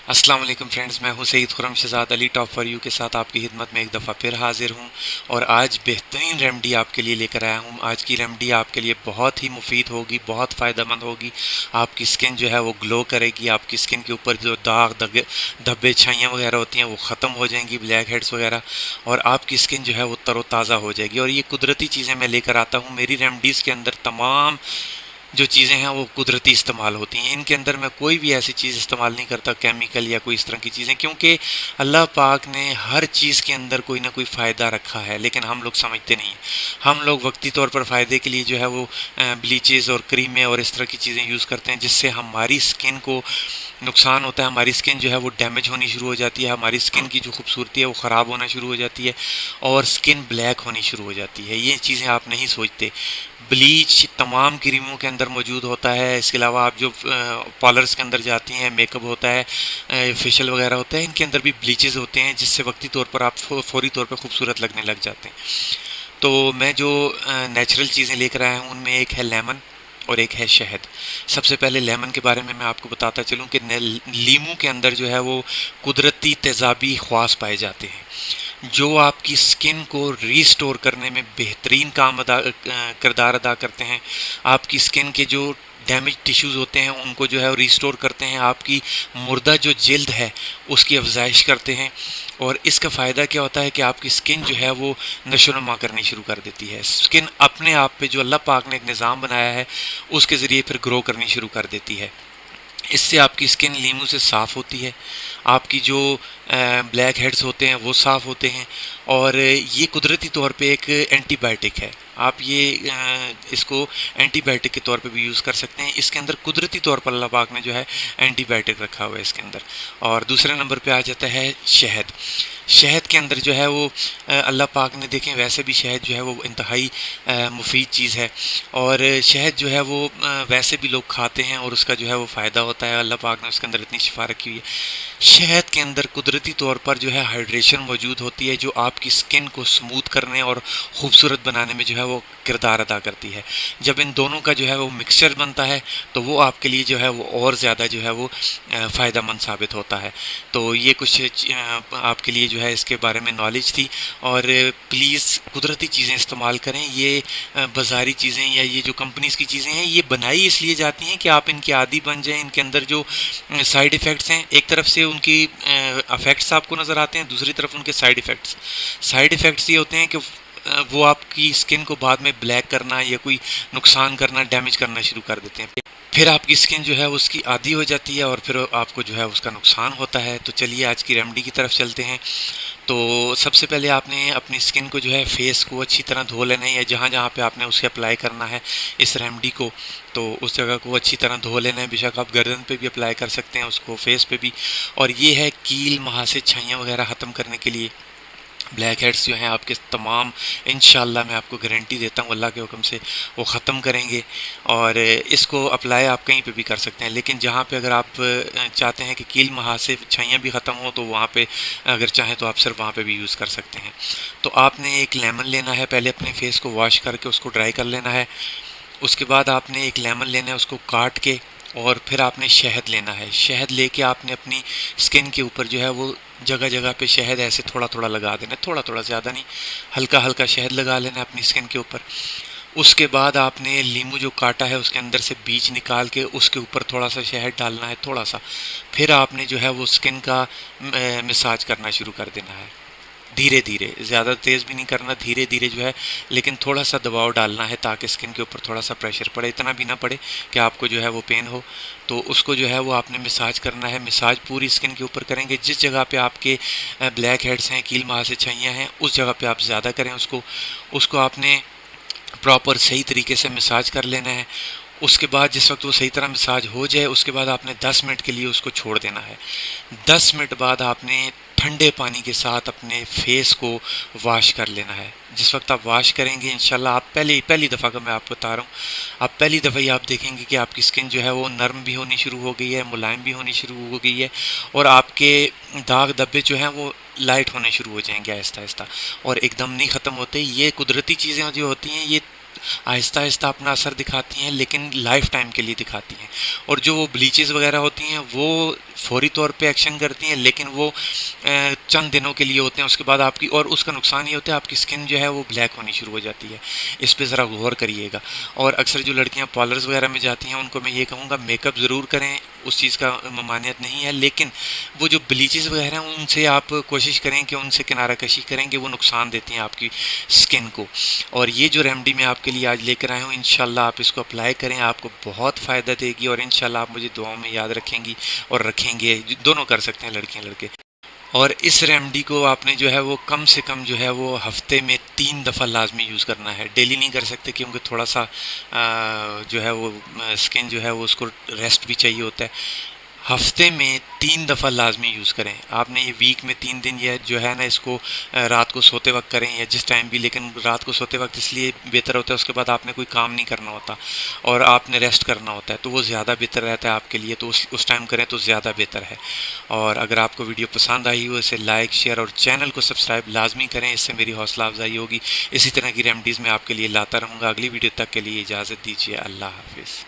अस्सलाम वालेकुम फ्रेंड्स, मैं हूं Syed Khurram Shahzad Ali top for you के साथ आपकी खिदमत में एक दफ़ा फिर हाजिर हूं। और आज बेहतरीन रेमेडी आपके लिए लेकर आया हूं। आज की रेमेडी आपके लिए बहुत ही मुफीद होगी, बहुत फ़ायदेमंद होगी। आपकी स्किन जो है वो ग्लो करेगी, आपकी स्किन के ऊपर जो दाग धब्बे छाइयाँ वगैरह होती हैं वो ख़त्म हो जाएंगी, ब्लैक हेड्स वगैरह, और आपकी स्किन जो है वो तरोताज़ा हो जाएगी। और ये कुदरती चीज़ें मैं लेकर आता हूँ। मेरी रेमेडीज़ के अंदर तमाम जो चीज़ें हैं वो कुदरती इस्तेमाल होती हैं। इनके अंदर मैं कोई भी ऐसी चीज़ इस्तेमाल नहीं करता, केमिकल या कोई इस तरह की चीज़ें, क्योंकि अल्लाह पाक ने हर चीज़ के अंदर कोई ना कोई फ़ायदा रखा है, लेकिन हम लोग समझते नहीं हैं। हम लोग वक्ती तौर पर फ़ायदे के लिए जो है वो ब्लीचेस और क्रीमें और इस तरह की चीज़ें यूज़ करते हैं, जिससे हमारी स्किन को नुकसान होता है। हमारी स्किन जो है वो डैमेज होनी शुरू हो जाती है, हमारी स्किन की जो खूबसूरती है वो ख़राब होना शुरू हो जाती है, और स्किन ब्लैक होनी शुरू हो जाती है। ये चीज़ें आप नहीं सोचते। ब्लीच तमाम क्रीमों के अंदर मौजूद होता है। इसके अलावा आप जो पार्लर्स के अंदर जाती हैं, मेकअप होता है, फेशियल वगैरह होता है, इनके अंदर भी ब्लीचेस होते हैं, जिससे वक्ती तौर पर आप फौरी तौर पर खूबसूरत लगने लग जाते हैं। तो मैं जो नेचुरल चीज़ें लेकर आया हूँ उनमें एक है लेमन और एक है शहद। सबसे पहले लेमन के बारे में मैं आपको बताता चलूँ कि लीमू के अंदर जो है वो कुदरती तेज़ाबी ख़वास पाए जाते हैं, जो आपकी स्किन को रीस्टोर करने में बेहतरीन किरदार अदा करते हैं। आपकी स्किन के जो डैमेज टिश्यूज़ होते हैं उनको जो है रिस्टोर करते हैं। आपकी मुर्दा जो जिल्द है उसकी अफजाइश करते हैं। और इसका फ़ायदा क्या होता है कि आपकी स्किन जो है वो नशोनुमा करनी शुरू कर देती है। स्किन अपने आप पे जो अल्लाह पाक ने एक निज़ाम बनाया है उसके ज़रिए फिर ग्रो करनी शुरू कर देती है। इससे आपकी स्किन लीमू से साफ़ होती है, आपकी जो ब्लैक हेड्स होते हैं वो साफ़ होते हैं, और ये कुदरती तौर पे एक एंटीबायोटिक है। आप ये इसको एंटीबायोटिक के तौर पे भी यूज़ कर सकते हैं। इसके अंदर कुदरती तौर पर अल्लाह पाक ने जो है एंटीबायोटिक रखा हुआ है इसके अंदर। और दूसरे नंबर पे आ जाता है शहद। शहद के अंदर जो है वो अल्लाह पाक ने, देखें वैसे भी शहद जो है वो इंतहाई मुफीद चीज़ है, और शहद जो है वो वैसे भी लोग खाते हैं और उसका जो है वो फ़ायदा होता है। अल्लाह पाक ने उसके अंदर इतनी शिफा रखी हुई है। शहद के अंदर कुदरती तौर पर जो है हाइड्रेशन मौजूद होती है, जो आपकी स्किन को स्मूथ करने और ख़ूबसूरत बनाने में जो है वो किरदार अदा करती है। जब इन दोनों का जो है वो मिक्सचर बनता है तो वो आपके लिए जो है वो और ज़्यादा जो है वो फ़ायदेमंद साबित होता है। तो ये कुछ आपके लिए जो है इसके बारे में नॉलेज थी। और प्लीज़ कुदरती चीज़ें इस्तेमाल करें। ये बाज़ारी चीज़ें या ये जो कंपनीज़ की चीज़ें हैं ये बनाई इसलिए जाती हैं कि आप इनके आदी बन जाएं। इनके अंदर जो साइड इफ़ेक्ट्स हैं, एक तरफ से उनकी अफेक्ट्स आपको नज़र आते हैं, दूसरी तरफ उनके साइड इफ़ेक्ट्स ये होते हैं कि वो आपकी स्किन को बाद में ब्लैक करना या कोई नुकसान करना, डैमेज करना शुरू कर देते हैं। फिर आपकी स्किन जो है उसकी आदी हो जाती है और फिर आपको जो है उसका नुकसान होता है। तो चलिए आज की रेमेडी की तरफ चलते हैं। तो सबसे पहले आपने अपनी स्किन को जो है फेस को अच्छी तरह धो लेना है, या जहाँ जहाँ पे आपने उसे अप्लाई करना है इस रेमेडी को, तो उस जगह को अच्छी तरह धो लेना है। बेशक आप गर्दन पे भी अप्लाई कर सकते हैं उसको, फेस पे भी। और ये है कील महासे छाइयाँ वगैरह ख़त्म करने के लिए। ब्लैक हेड्स जो हैं आपके तमाम, इंशाल्लाह मैं आपको गारंटी देता हूँ अल्लाह के हुक्म से वो ख़त्म करेंगे। और इसको अप्लाई आप कहीं पे भी कर सकते हैं, लेकिन जहाँ पे अगर आप चाहते हैं कि कील महासे छाइयाँ भी ख़त्म हो तो वहाँ पे अगर चाहें तो आप सिर्फ वहाँ पे भी यूज़ कर सकते हैं। तो आपने एक लेमन लेना है, पहले अपने फेस को वॉश करके उसको ड्राई कर लेना है। उसके बाद आपने एक लेमन लेना है, उसको काट के, और फिर आपने शहद लेना है। शहद लेके आपने अपनी स्किन के ऊपर जो है वो जगह जगह पे शहद ऐसे थोड़ा थोड़ा लगा देना है, थोड़ा थोड़ा, ज़्यादा नहीं, हल्का हल्का शहद लगा लेना है अपनी स्किन के ऊपर। उसके बाद आपने लीमू जो काटा है उसके अंदर से बीज निकाल के उसके ऊपर थोड़ा सा शहद डालना है, थोड़ा सा। फिर आपने जो है वो स्किन का मसाज करना शुरू कर देना है, धीरे धीरे, ज़्यादा तेज़ भी नहीं करना, धीरे धीरे जो है, लेकिन थोड़ा सा दबाव डालना है ताकि स्किन के ऊपर थोड़ा सा प्रेशर पड़े, इतना भी ना पड़े कि आपको जो है वो पेन हो। तो उसको जो है वो आपने मसाज करना है। मसाज पूरी स्किन के ऊपर करेंगे। जिस जगह पे आपके ब्लैक हेड्स हैं, कील महासे छाइयाँ हैं, उस जगह पे आप ज़्यादा करें उसको आपने प्रॉपर सही तरीके से मसाज कर लेना है। उसके बाद जिस वक्त वो सही तरह मसाज हो जाए उसके बाद आपने 10 मिनट के लिए उसको छोड़ देना है। 10 मिनट बाद आपने ठंडे पानी के साथ अपने फेस को वॉश कर लेना है। जिस वक्त आप वॉश करेंगे इंशाल्लाह, आप पहली दफ़ा का मैं आपको बता रहा हूँ, आप पहली दफ़ा ही आप देखेंगे कि आपकी स्किन जो है वो नरम भी होनी शुरू हो गई है, मुलायम भी होनी शुरू हो गई है, और आपके दाग धब्बे जो हैं वो लाइट होने शुरू हो जाएंगे आहिस्ता आहिस्ता, और एकदम नहीं ख़त्म होते। ये कुदरती चीज़ें जो होती हैं ये आहिस्ता आहिस्ता अपना असर दिखाती हैं, लेकिन लाइफ टाइम के लिए दिखाती हैं। और जो वो ब्लीचेस वगैरह होती हैं वो फौरी तौर पे एक्शन करती हैं, लेकिन वो चंद दिनों के लिए होते हैं। उसके बाद आपकी, और उसका नुकसान ये होता है आपकी स्किन जो है वो ब्लैक होनी शुरू हो जाती है। इस पे ज़रा गौर करिएगा। और अक्सर जो लड़कियां पार्लर्स वगैरह में जाती हैं उनको मैं ये कहूँगा मेकअप ज़रूर करें, उस चीज़ का ममानियत नहीं है, लेकिन वो जो ब्लीचेस वगैरह हैं उनसे आप कोशिश करें कि उनसे किनारा कशी करें कि वो नुकसान देती हैं आपकी स्किन को। और ये जो रेमेडी मैं आपके लिए आज लेकर आया हूँ, इंशाल्लाह आप इसको अप्लाई करें, आपको बहुत फ़ायदा देगी और इंशाल्लाह आप मुझे दुआओं में याद रखेंगी और रखेंगे। दोनों कर सकते हैं, लड़कियां लड़के। और इस रेमेडी को आपने जो है वो कम से कम जो है वो हफ्ते में 3 दफ़ा लाजमी यूज़ करना है। डेली नहीं कर सकते क्योंकि थोड़ा सा जो है वो स्किन जो है वो उसको रेस्ट भी चाहिए होता है। हफ्ते में 3 दफ़ा लाजमी यूज़ करें। आपने ये वीक में 3 दिन यह जो है ना इसको रात को सोते वक्त करें या जिस टाइम भी, लेकिन रात को सोते वक्त इसलिए बेहतर होता है, उसके बाद आपने कोई काम नहीं करना होता और आपने रेस्ट करना होता है, तो वो ज़्यादा बेहतर रहता है आपके लिए। तो उस टाइम करें तो ज़्यादा बेहतर है। और अगर आपको वीडियो पसंद आई हो इसे लाइक शेयर और चैनल को सब्सक्राइब लाजमी करें, इससे मेरी हौसला अफजाई होगी। इसी तरह की रेमडीज़ मैं आपके लिए लाता रहूँगा। अगली वीडियो तक के लिए इजाज़त दीजिए। अल्लाह हाफिज़।